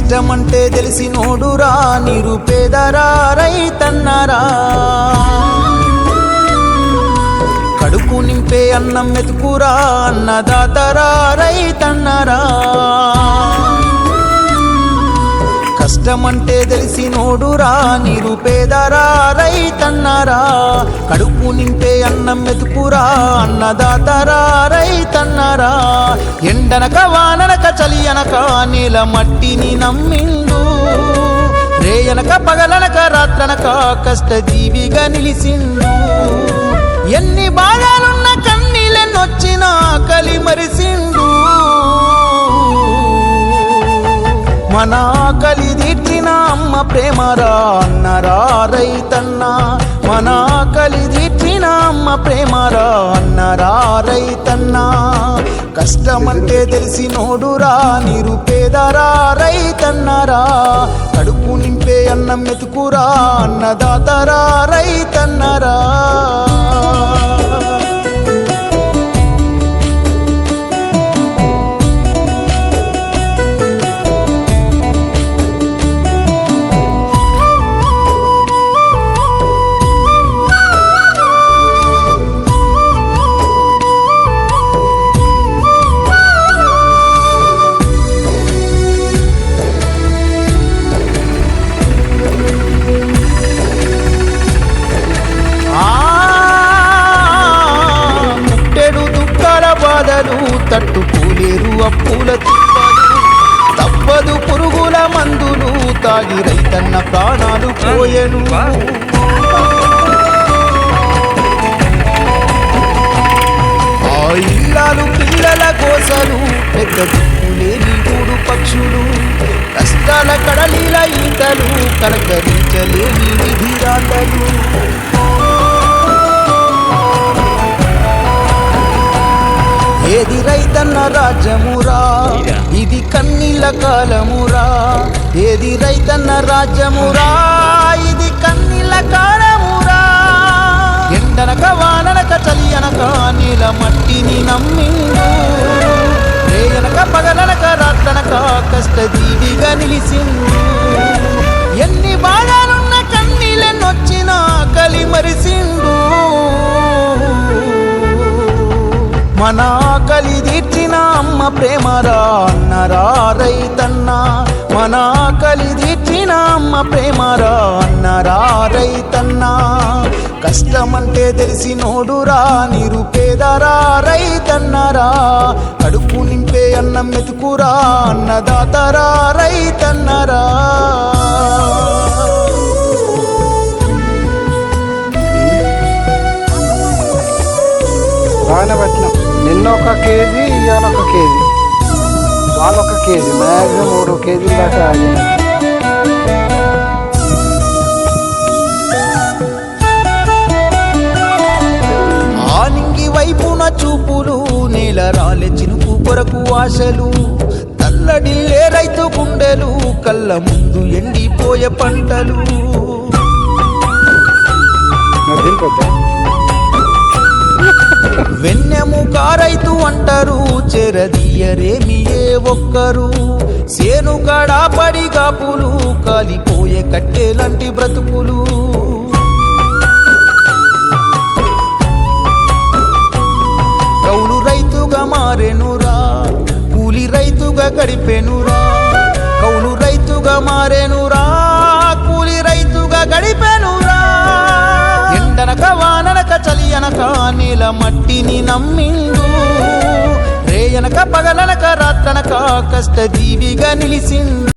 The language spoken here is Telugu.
కష్టమంటే తెలిసినోడురా నిరుపేదరా రైతన్నరా కడుపు నింపే అన్నం మెతుకురా అన్నదాతరా రైతన్నరా కష్టమంటే తెలిసినోడురా నిరుపేదరా రైతన్నరా కడుపు నింపే అన్నం మెతుకురా అన్నదాతరా రైతన్నరా ఎండనక వాననక చలి అనక నేల మట్టిని నమ్మిండు రేయనక పగలనక రాత్రనక కష్టజీవిగా నిలిసిండు ఎన్ని బాధలున్న కన్నీళ్ళెన్నొచ్చినా ఆకలి మరిసిండు మన ఆకలి తీర్చిన అమ్మ ప్రేమరా అన్నరా రైతన్న మన ఆకలి తీర్చిన అమ్మ ప్రేమరా అన్నరా రైతన్న కష్టమంటే తెలిసినోడురా నిరుపేదరా రైతన్నరా కడుపు నింపే అన్నం మెతుకురా అన్నదాతరా రైతన్నరా తట్టుకోలేరు అప్పుల తప్పదు పురుగుల మందులు తాగి రైతన్న ప్రాణాలు పోయెను ఆ ఇల్లాలు పిల్లల కోసలు పెద్ద దిక్కులేని మూడు పక్షులు కష్టాల కడలిల ఈతలు కలకరించలేని విధిరాతలు ఏది రైతన్న రాజ్యమురా ఇది కన్నీళ్ళ కాలమురా ఏది రైతన్న రాజ్యమురా ఇది కన్నీళ్ళ కాలమురా ఎండనక వాననక చలి అనక నీల మట్టిని నమ్మిండు రేయనక పగలనక రాత్రనక కష్టజీవిగా నిలిసిండు ఎన్ని బాధలున్న కన్నీళ్ళెన్నొచ్చినా ఆకలి మరిసిండు మన ఆకలి తీర్చిన అమ్మ ప్రేమరా అన్నరా రైతన్న మన ఆకలి తీర్చిన అమ్మ ప్రేమరా అన్నరా రైతన్న కష్టమంటే తెలిసినోడురా నిరుపేదరా రైతన్నరా కడుపు నింపే అన్నం మెతుకురా అన్నదాతరా రైతన్నరా పట్టినాం నిన్న ఒక కేజీ ఇవాళ ఒక కేజీ వాళ్ళొక కేజీ మ్యాక్సిమం 3 కేజీల దాకా ఆగింది ఆనింగి వైపున చూపులు నేల రాలే చినుకు కొరకు ఆశలు తల్లడిల్లే రైతు గుండెలు కళ్ళ ముందు ఎండిపోయే పంటలు వెన్నెముక రైతు అంటారు చెరదీయరేమి ఏ ఒక్కరు సేను కడా పడి కాపులు కాలిపోయే కట్టెలాంటి బ్రతుకులు కౌలు రైతుగా మారెనురా కూలి రైతుగా గడిపెనురా కౌలు రైతుగా మారెనురా కూలి రైతుగా గడిపెనురా ఎండనక వాననక చలి అనక నీల మట్టిని నమ్మిండు రేయనక పగలనక రాత్రనక కష్టజీవిగా నిలిసిండు